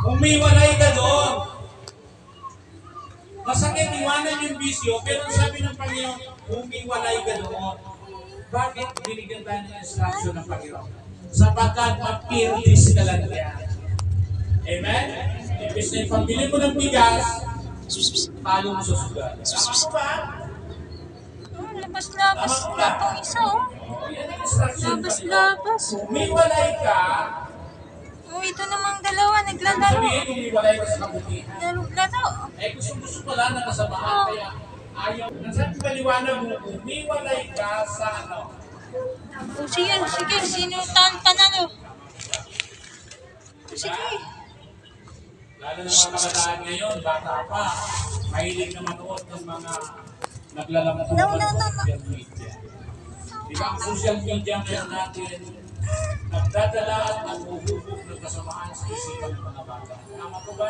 Humiwalay ka doon. Masakit iwanan yung bisyo, pero sabi ng Panginoon, humiwalay ka doon. Bakit binigyan tayo ng instruction ng Panginoon? Sapagkat mapirtis ka lang yan. Amen? Ibig na ipambili mo ng bigas, talo mo sa sugal. Tama ko ba? Labas-labas na itong isa, oh. Yan ang instruction. Labas-labas. Humiwalay ka. Oh, ito namang dalawa, naglalaro. Sabihin, humiwalay ka sa kabutihan. Laro. Gusto ko lang na kasabahan, kaya ayaw. Nasabi baliwanag mo, humiwalay ka sa ano? Oh, sige, sinutan panalo. Sige. Lalo na mga kabataan ngayon, bata pa, mahilig na manood ng mga naglalampuan sa social media. Di ba ang social media ngayon natin, nagdadala at naghuhubog ng kasamaan sa isipan ng mga bata. Tama ko ba?